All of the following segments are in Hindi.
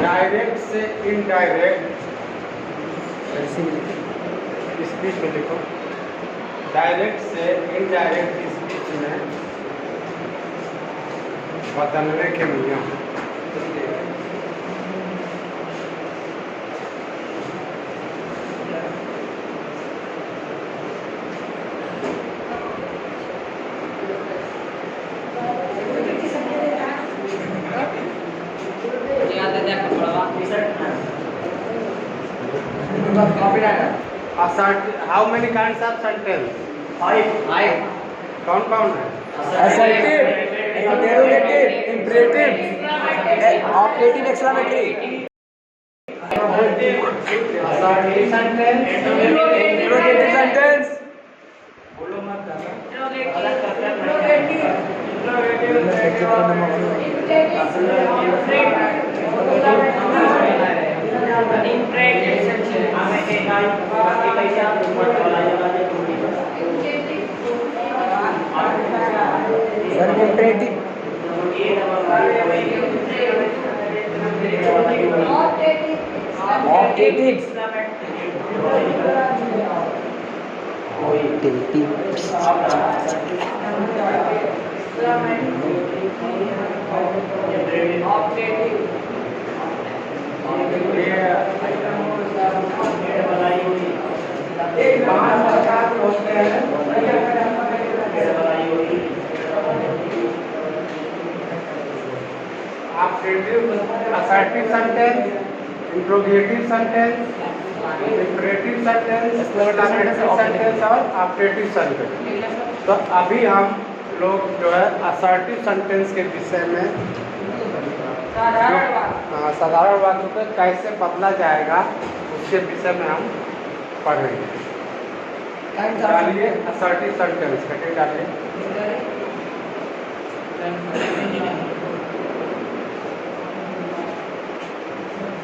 डायरेक्ट से इनडायरेक्ट स्पीच में लिखो। डायरेक्ट से इनडायरेक्ट स्पीच में बदलने के नियम। How many kinds of sentence? 5 कौन है? assertive, interrogative, imperative, optative, exclamatory. Assertive sentence, Interrogative sentence. बोलो मत Sir, imperative. Optative. assertive sentence, interrogative sentence, imperative sentence, exclamatory sentence और optative sentence। तो अभी हम लोग जो है assertive sentence के विषय में साधारण वाक्यों को कैसे बदला जाएगा उसके विषय में हम पढ़ेंगे। डालिए assertive sentence कटे डालिए।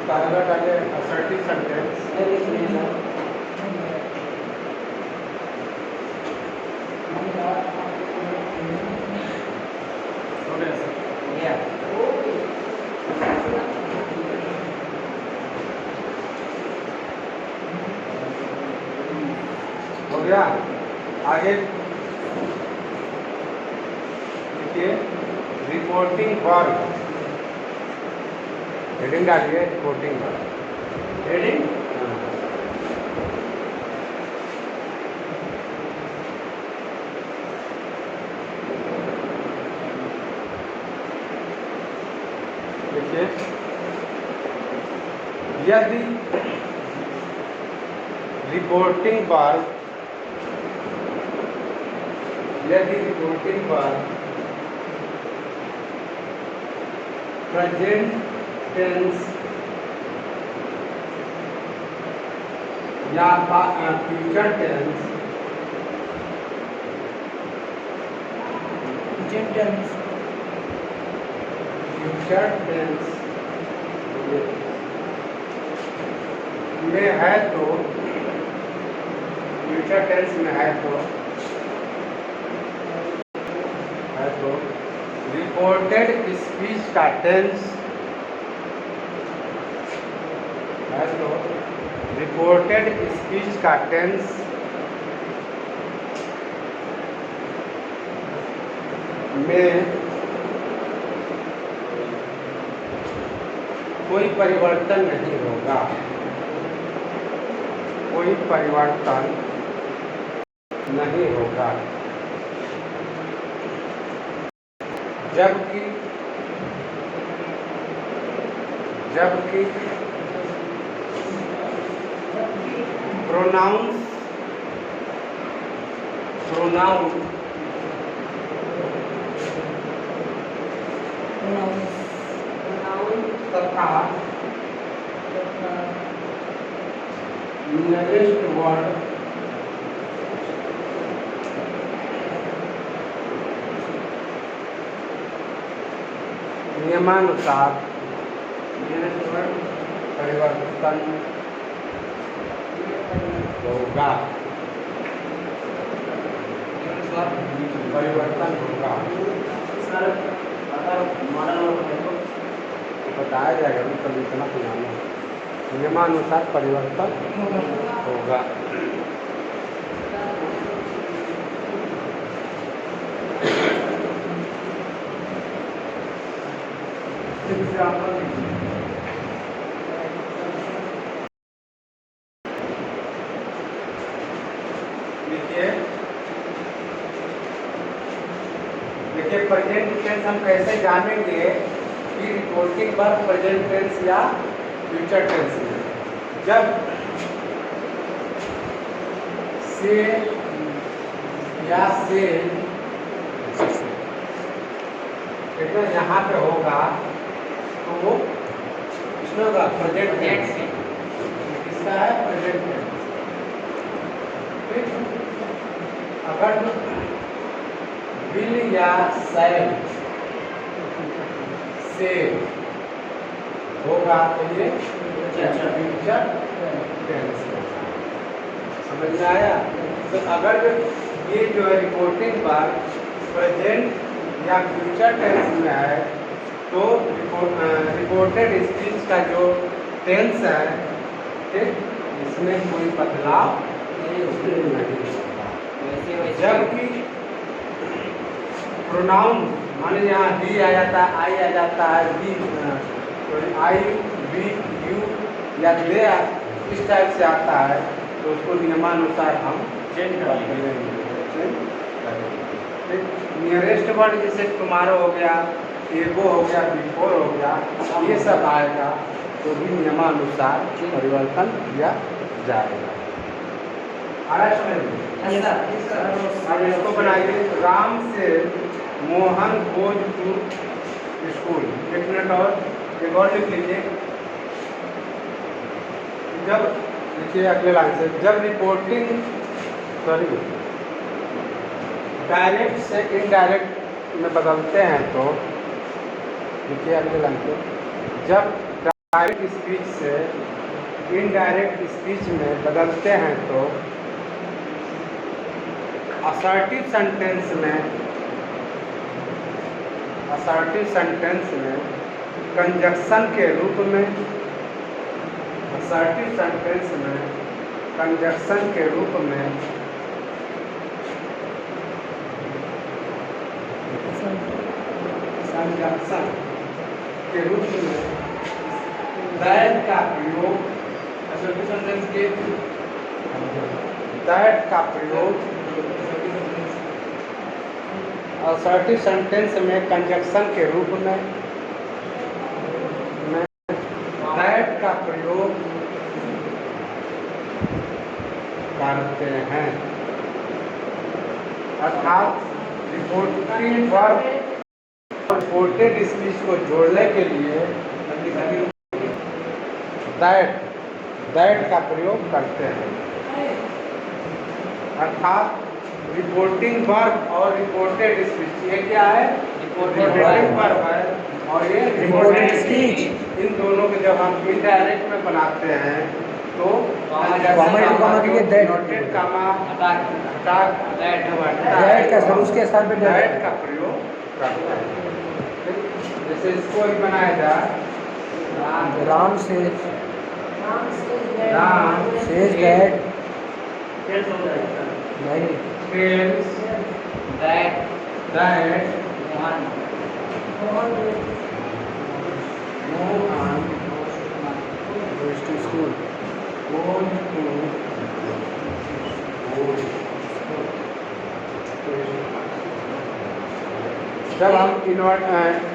पहला डालिए assertive sentence। हो गया। आगे देखिए रिपोर्टिंग वर्ब। हेडिंग डालिए रिपोर्टिंग वर्ब। हेडिंग देखिए यदि रिपोर्टिंग वर्ब प्रेजेंट टेंस या फ्यूचर टेंस में है तो फ्यूचर टेंस में है तो रिपोर्टेड स्पीच का टेंस है तो रिपोर्टेड स्पीच का टेंस में कोई परिवर्तन नहीं होगा। कोई परिवर्तन नहीं होगा। जबकि प्रोनाउन तथा नेक्स्ट वर्ड नियमानुसार परिवर्तन होगा। परिवर्तन होगा। सर अगर मॉडल देखो बताया जाएगा भी कभी इतना पुराना नियमानुसार परिवर्तन होगा। देखिए प्रेजेंट टेंस हम कैसे जानेंगे कि रिपोर्टिंग वर्ब प्रेजेंट टेंस या फ्यूचर टेंस में। जब से या से देखो यहाँ पे होगा तो वो किसमें होगा प्रेजेंट टेंस, किसका है प्रेजेंट टेंस। अगर विल या शैल से होगा तो ये फ्यूचर टेंस समझ में आया। तो अगर ये जो है रिपोर्टिंग वर्ब प्रेजेंट या फ्यूचर टेंस में है तो रिपोर्टेड स्पीच का जो टेंस है ठीक इसमें कोई बदलाव नहीं होगा। जबकि प्रोनाउन मान लीजिए यहाँ डी आ जाता है, आई आ जाता है, बी तो आई बी यू या दे इस टाइप से आता है तो उसको नियमानुसार हम चेंज कर लेंगे। नियरेस्ट वर्ड जैसे टुमारो हो गया, एगो हो गया, बिफोर हो गया, ये सब आएगा तो भी नियमानुसार परिवर्तन किया जाएगा। अब इसको बनाइए। राम से मोहन गोज टू स्कूल। एक मिनट और लिख लीजिए। जब देखिए अगले लाइन से जब रिपोर्टिंग डायरेक्ट से इनडायरेक्ट में बदलते हैं तो देखिए अगले लाइन से जब डायरेक्ट स्पीच से इनडायरेक्ट स्पीच में बदलते हैं तो असर्टिव सेंटेंस में कंजक्शन के रूप में कंजक्शन के रूप में दैट का प्रयोग असर्टिव सेंटेंस में कंजक्शन के रूप में दैट का प्रयोग करते हैं। अर्थात रिपोर्टिंग वर्ब और रिपोर्टेड स्पीच को जोड़ने के लिए दैट का प्रयोग करते हैं। अर्थात रिपोर्टिंग वर्ब और रिपोर्टेड स्पीच ये क्या है? रिपोर्टिंग वर्ब है और ये रिपोर्टेड स्पीच। इन दोनों को जब हम इनडायरेक्ट में बनाते हैं तो उसके स्थान पे दैट का प्रयोग करते हैं। जैसे इसको ही बनाया जाए राम से दैट नहीं tells that Mohan goes to school. जब हम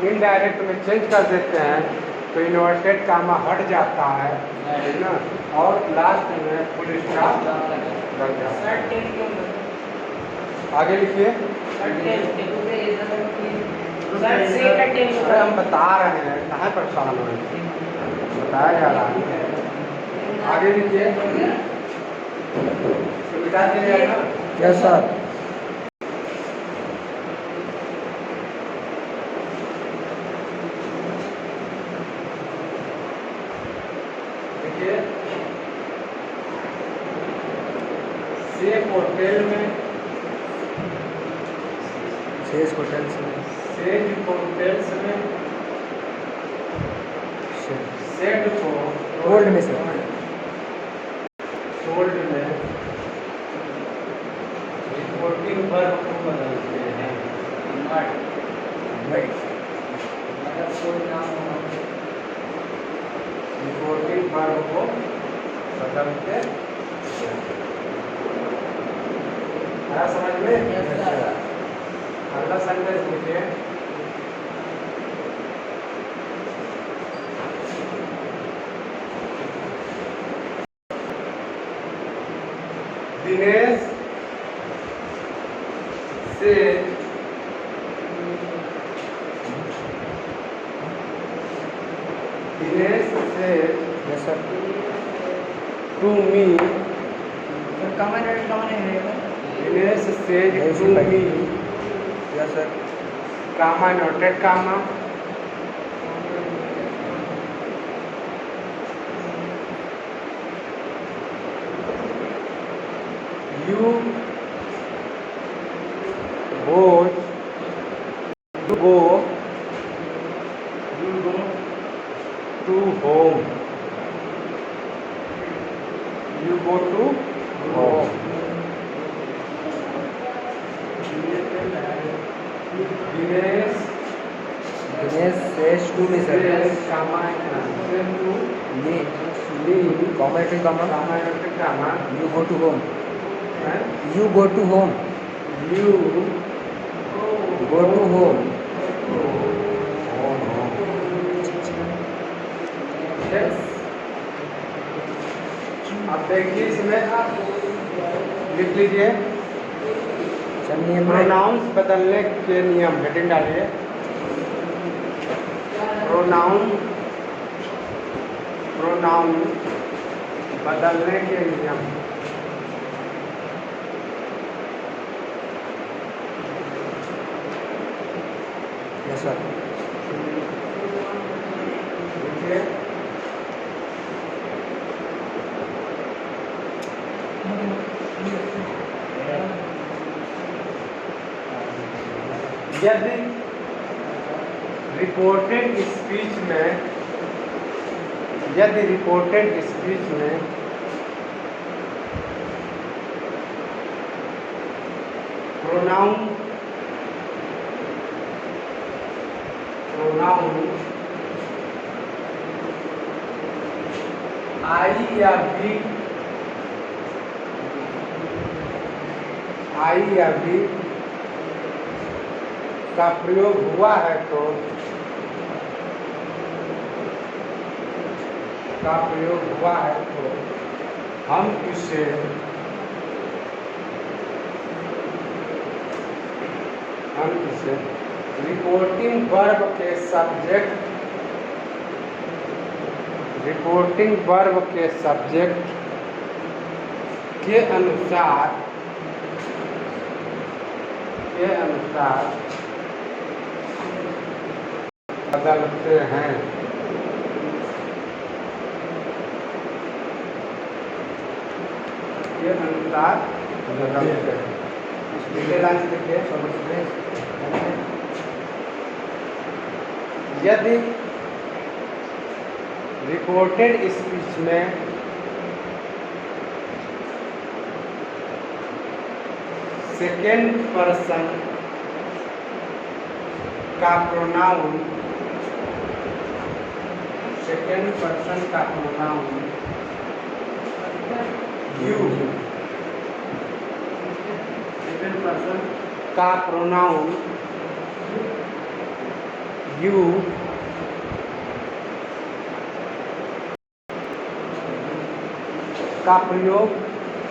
इनडायरेक्ट में चेंज कर देते हैं तो इन्वर्टेड कामा हट जाता है ठीक ना, और लास्ट में फुल स्टॉप लग जाता है। आगे लिखिए। अरे हम बता रहे हैं, कहाँ परेशान हो रहे हैं, बताया जा रहा है। आगे लिखिए। सुविधा दिया जाएगा। Yes sir. देखिए सेफ होटल में सेज होटल्स में सेड को ओल्ड में सर ओल्ड में रिपोर्टिंग वर्ब को बदलते हैं रिपोर्टिंग वर्ब को बदलते हैं। आया समझ में? अगला सेंटेंस लिखिए। दिनेश से yes sir to me comma है दिनेश से Yes, to sir. Me yes sir comma noted comma you go to home you go to home Dinesh Dinesh says to me sir comma to ली commentary comma comma noted comma you go to home you go to home you go to home अब देखिए इसमें आप लिख लीजिए सर नियम में प्रोनाउंस बदलने के नियम हेडिंग डालिए प्रोनाउन बदलने के नियम यस सर लिखिए यदि रिपोर्टेड स्पीच में प्रोनाउन आई या बी का प्रयोग हुआ है तो हम इसे रिपोर्टिंग वर्ब के सब्जेक्ट के अनुसार बदलते हैं यदि रिपोर्टेड स्पीच में सेकेंड पर्सन का प्रोनाउन यू का प्रयोग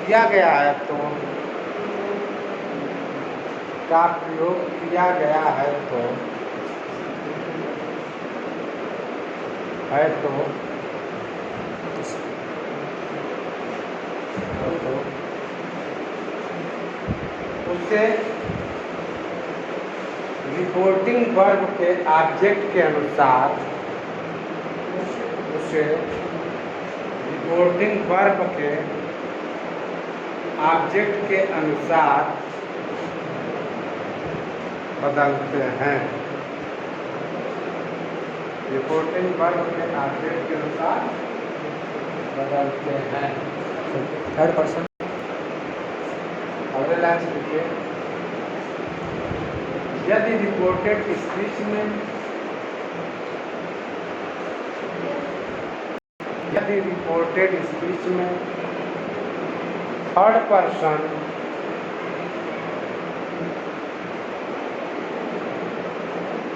किया गया है तो उसे रिपोर्टिंग वर्ब के ऑब्जेक्ट के अनुसार बदलते हैं। रिपोर्टिंग वर्ब के ऑब्जेक्ट के अनुसार बदलते हैं। Third person. अगले लाइन से देखिए, यदि रिपोर्टेड स्पीच में थर्ड पर्सन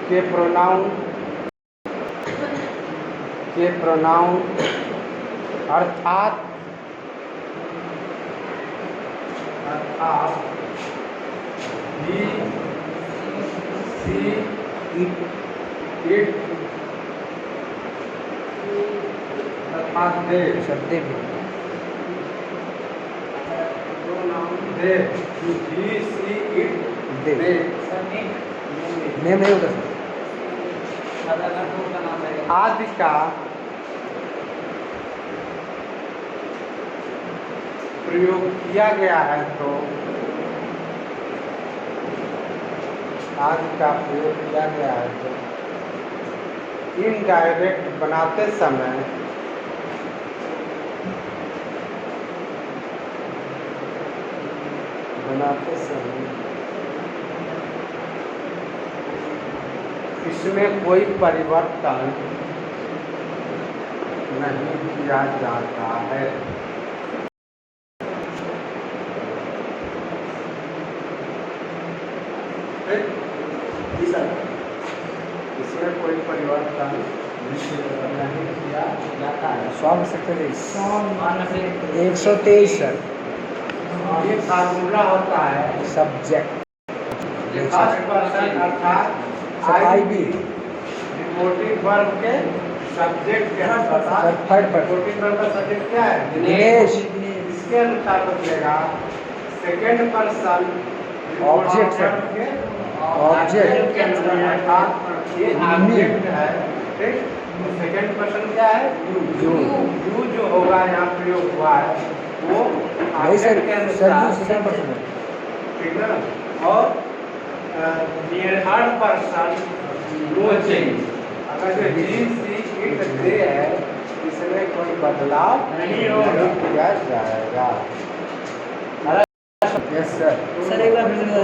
के प्रोनाउन अर्थात ही, सी, इट अर्थात दे, शब्दे भी दे, ही, सी, इट, दे दे नेम नहीं होता सर। आदि का प्रयोग किया गया है तो इनडायरेक्ट बनाते समय इसमें कोई परिवर्तन नहीं किया जाता है। इसमें कोई परिवर्तन नहीं किया जाता है। 123 सर। ये फार्मूला होता है सब्जेक्ट फर्स्ट पर्सन अर्थात आई बी रिपोर्टिंग वर्ब के सब्जेक्ट के अनुसार। थर्ड पर्सन रिपोर्टिंग वर्ब का सब्जेक्ट क्या है? दिनेश। इसके अनुसार बदलेगा second person object sir. Object के अनुसार अर्थात ये ऑब्जेक्ट है, ठीक। सेकेंड पर्सन क्या है? यू। यू जो होगा यहाँ प्रयोग हुआ है वो नहीं सर, ऑब्जेक्ट के सर अनुसार, यू सेकंड पर्सन है। ठीक है ना। और थर्ड पर्सन नो चेंज। अगर जो जी, सी, इट, दे है इसमें कोई बदलाव नहीं किया जाएगा। Yes sir. सर एक बार फिर से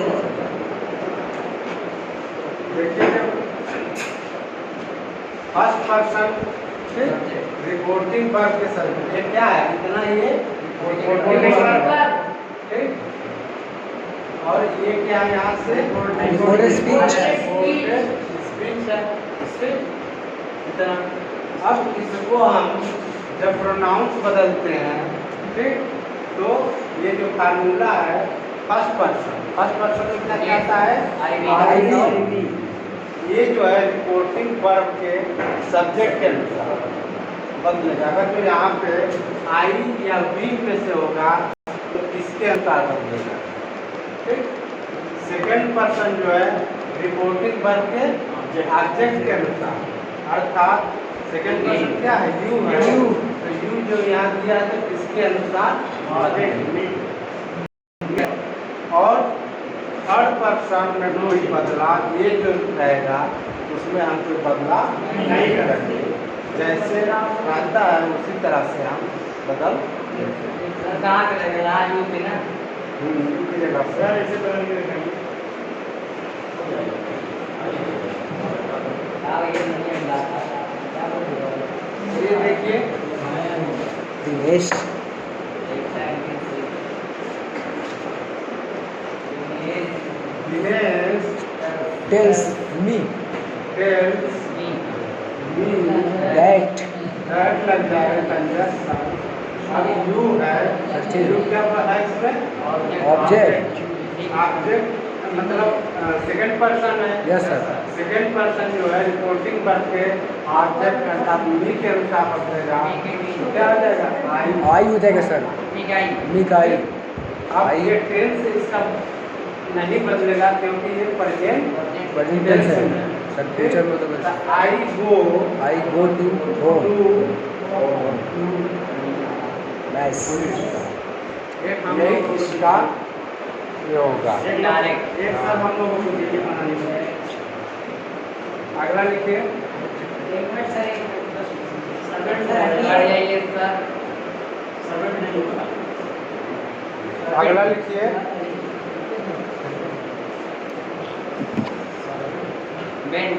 देखिए फर्स्ट पर्सन रिपोर्टिंग वर्ब के सर ये क्या है? इतना ये रिपोर्टिंग वर्ब, ठीक। और ये क्या है? यहाँ से Reported speech। स्पीच है, स्पीच इतना। अब इसको हम जब प्रोनाउंस बदलते हैं, ठीक, तो ये जो फार्मूला है फर्स्ट पर्सन में क्या कहता है? आई बी। ये जो है रिपोर्टिंग वर्ब के सब्जेक्ट के अनुसार बदलेगा। अगर जो यहाँ पे आई या बी में से होगा तो इसके अनुसार बदलेगा, ठीक। सेकेंड पर्सन जो है रिपोर्टिंग वर्ब के ऑब्जेक्ट के अनुसार अर्थात सेकेंड पर्सन क्या है? यू है। तो यू जो यहाँ दिया है तो इसके अनुसार बदलेगा। और थर्ड पर्सन में कोई बदलाव ये जो रहेगा उसमें हम कोई बदलाव नहीं करेंगे। जैसे रहता है उसी तरह से हम बदल कहाँ करेगा? यहाँ यू पे ना की जगह पर ऐसे बदल के रखेंगे। ये देखिए Dinesh. Dinesh tells me tells me that that लग जाएगा कंजक्शन। अब यू है, यू क्या है इसमें? ऑब्जेक्ट। ऑब्जेक्ट मतलब सेकंड पर्सन है। Yes sir. सेकंड पर्सन जो है रिपोर्टिंग वर्ब के ऑब्जेक्ट अर्थात मी के अनुसार बदलेगा तो क्या हो जाएगा? आई हो जाएगा सर। मी का आई। अब ये टेंस इसका नहीं बदलेगा क्योंकि ये प्रेजेंट टेंस है सर। फ्यूचर में तो I go to home. Too nice. यही इसका ये होगा। डायरेक्ट एक सब हम लोगों को देखिए बनानी है। अगला लिखिए एक मिनट सर, एक मिनट सर, हट जाइए सर। अगला लिखिए। बेंड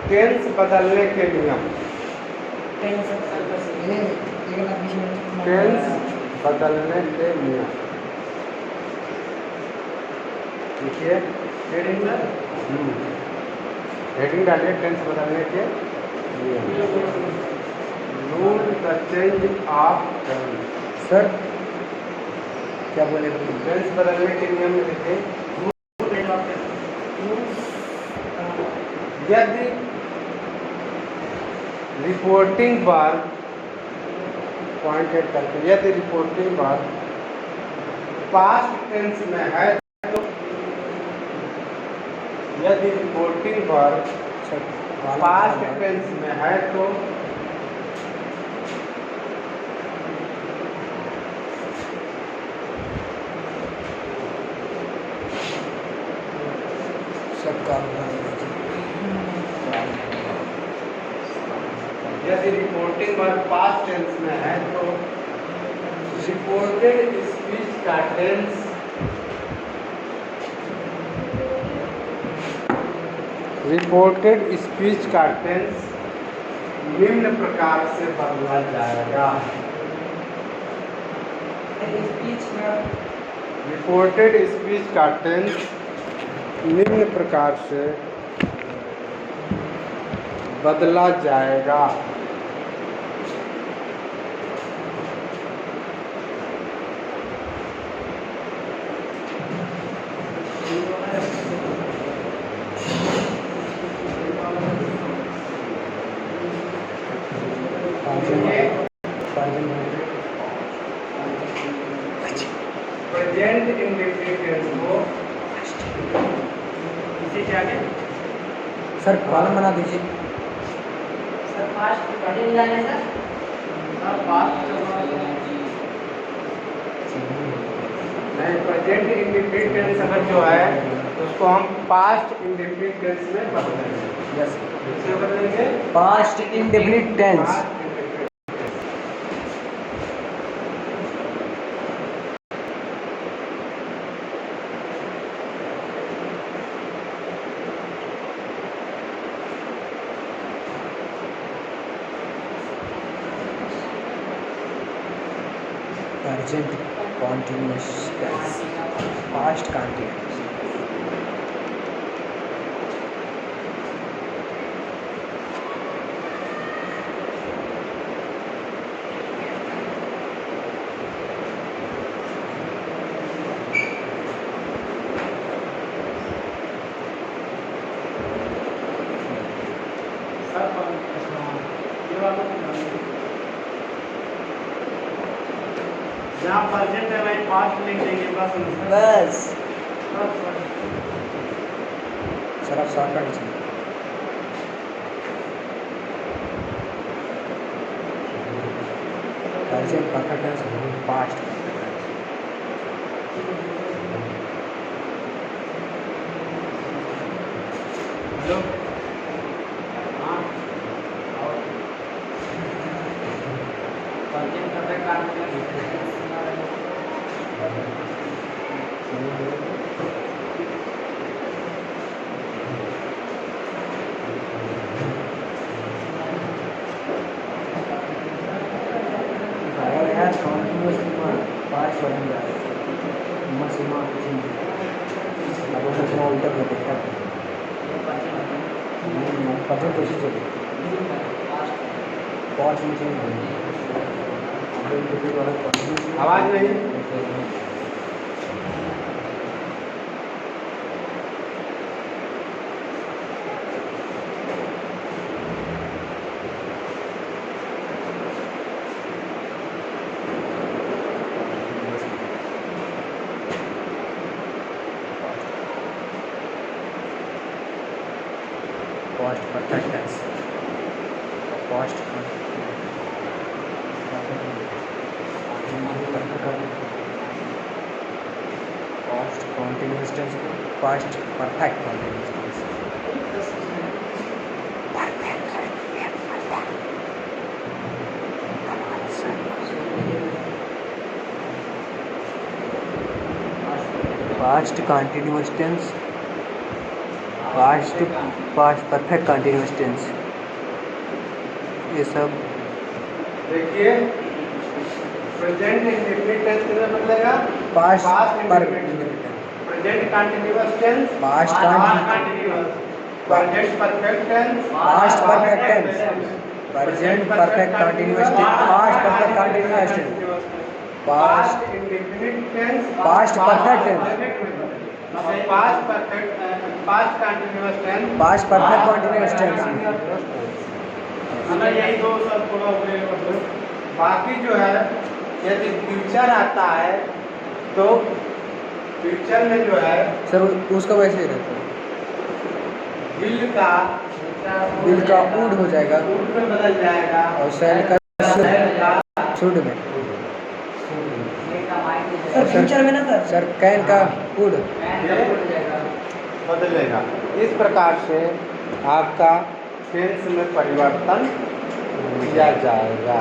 टेंस बदलने के नियम। टेंस बदलने के नियम लिखिए। हेडिंग सर, हेडिंग डालिए, टेंस बदलने के नियम। Rule the change of tense. Sir क्या बोले? टेंस बदलने के नियम में लिखे, यदि रिपोर्टिंग बार पॉइंटेड करके, यदि रिपोर्टिंग बार पास्ट टेंस में है तो, यदि रिपोर्टिंग बार पास्ट टेंस में है तो सबका यदि रिपोर्टिंग वर्ब पास्ट टेंस में है तो रिपोर्टेड स्पीच का टेंस निम्न प्रकार से बदला जाएगा। रिपोर्टेड स्पीच का टेंस निम्न प्रकार से बदला जाएगा। प्रेजेंट इंडेफिनिट टेंस को इसे क्या कहते हैं? सर कॉलम बना दीजिए। सर पास्ट पढ़े जाने सर। नहीं, प्रेजेंट इंडेफिनिट टेंस अगर जो है तो उसको हम पास्ट इंडेफिनिट टेंस में बदलेंगे। यस, किसमें बदलेंगे? Past indefinite tense. Present continuous tense, past continuous। जहाँ प्रेजेंट है वही पास्ट लिख देंगे बस। बस सर आप शॉर्टकट लीजिए। Present perfect tense, past hello, हाँ, प्रेजेंट परफेक्ट कंटीन्यूअस यार कंटिन्यूअस पास्ट बन गया सीमा कुछ नहीं। अब वो सोचना उल्टा कर देता है। प्रेजेंट कैसे चले? पास्ट में चेंज आवाज नहीं। Past perfect tense, past past continuous tense, past perfect continuous tense. Past continuous tense, past past perfect continuous tense, ये सब। देखिए प्रेजेंट इंडेफिनिट टेंस किसमें बदलेगा? पास्ट पर present continuous tense past continuous, present perfect tense past perfect tense, present perfect continuous tense, past perfect continuous tense, past indefinite tense, past perfect tense, past perfect, past continuous tense, past perfect continuous tense. अगर यही दो सब पूरा हो गए। बाकी जो है यदि फ्यूचर आता है तो फ्यूचर में जो है सर उसका वैसे ही रहता है, बिल का वुड हो जाएगा वुड में बदल जाएगा और सेल का शुड में। सर फ्यूचर में ना सर कैन का वुड बदलेगा। इस प्रकार से आपका टेंस में परिवर्तन किया जाएगा।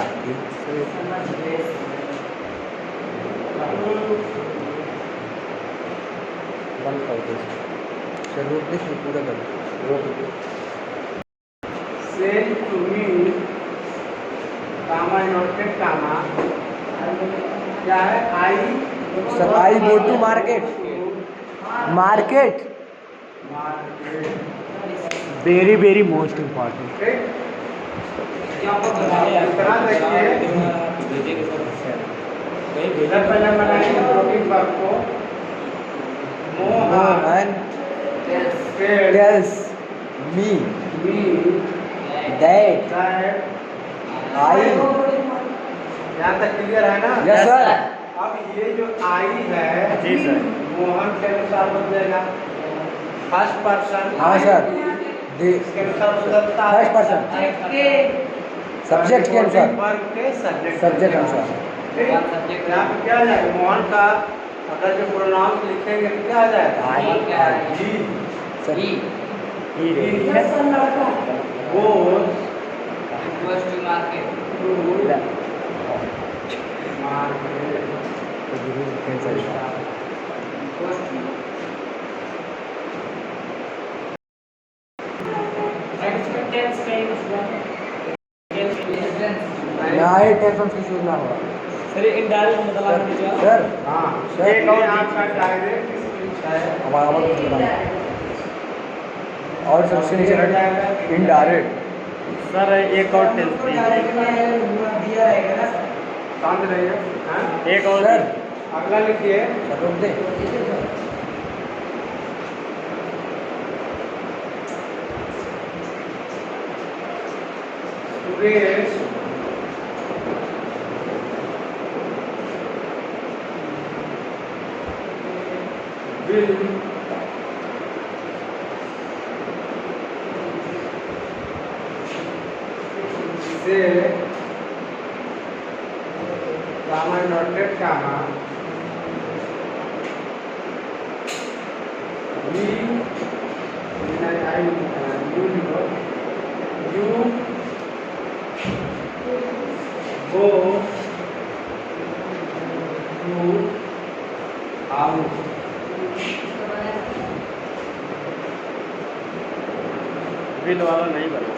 बंद कर दो सर रोक दीजिए, पूरा कर रोक दो। Sell to me comma noted comma क्या है? I sir I go to market, market very very most important. इतना देखिए पहले बनाएंगे प्रोटीन वर्ग को। Mohan tells me that I. यहाँ तक क्लियर है ना? Yes sir. अब ये जो आई है जी सर। मोहन के अनुसार बदलेगा, फर्स्ट पर्सन। हाँ सर, इसके अनुसार बदलता है फर्स्ट पर्सन सब्जेक्ट के अनुसार, वर्ग के सब्जेक्ट सब्जेक्ट अनुसार। ठीक, यहाँ पे क्या आ जाएगा? मोहन का अगर जो प्रोनाउंस लिखेंगे तो क्या आ जाएगा? ही सर goes to market। नए टेंशन से शुरू ना हुआ सर इनडायरेक्ट मतलब सर। हाँ, सर एक और आपका डायरेक्ट स्पीच है। और सबसे नीचे इनडायरेक्ट। सर एक और टेंस शांत रहिए। हाँ? एक और सर अगला लिखिए सर रोक दे। Suresh will say comma noted comma we you go to house। Bill वाला नहीं बना।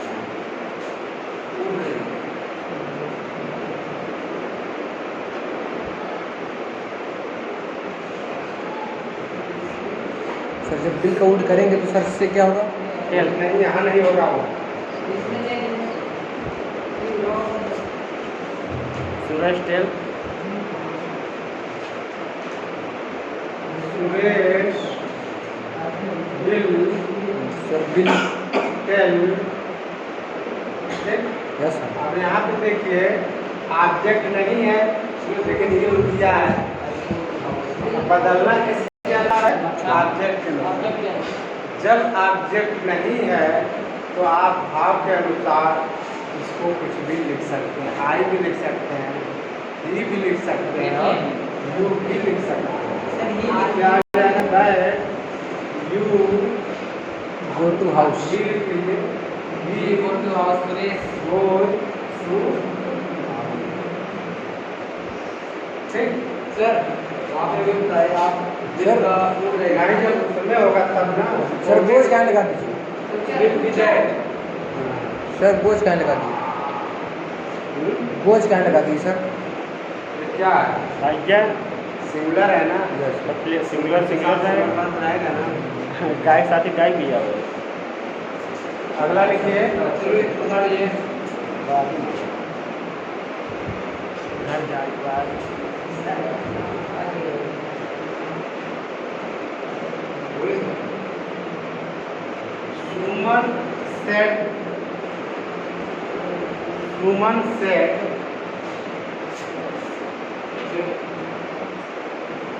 सर जब बिल का वुड करेंगे तो सर इससे क्या होगा? नहीं, यहाँ नहीं होगा वो। Suresh tell Suresh will sir will tell। Yes sir. अब यहाँ पे देखिए ऑब्जेक्ट नहीं है लेकिन ये दिया है, बदलना किसके आधार है? ऑब्जेक्ट के। जब ऑब्जेक्ट नहीं है तो आप भाव के अनुसार इसको कुछ भी लिख सकते हैं। आई भी लिख सकते हैं, ही भी लिख सकते हैं और यू भी लिख सकते हैं। क्या है? You go to house. He लिख लीजिए। He go to house Suresh goes to ठीक। सर गाड़ी जब समय होगा तब ना। सर बोझ कहाँ लगा दीजिए, सर बोझ कहाँ लगा दीजिए, बोझ कहाँ लगा दीजिए सर। ये क्या है? टाइगर सिंगुलर है ना? सिंगुलर है, रहेगा ना। गाय के साथ ही गाय भी है। अगला लिखिए। घर जाए के बाद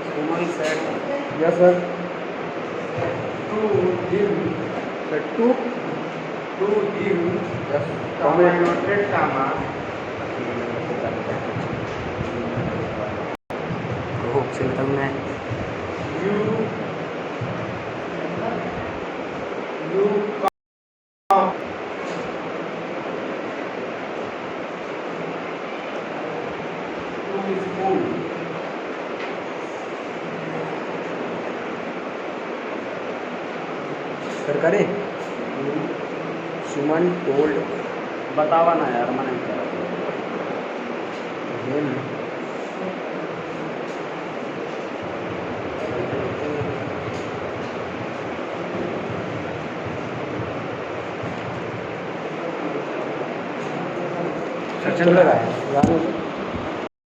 Suman said yes sir. To give sir to yes commented comma मैं you to school. सर करें। सुमन टोल्ड बतावा ना यार, मैंने हिम चल रहा है।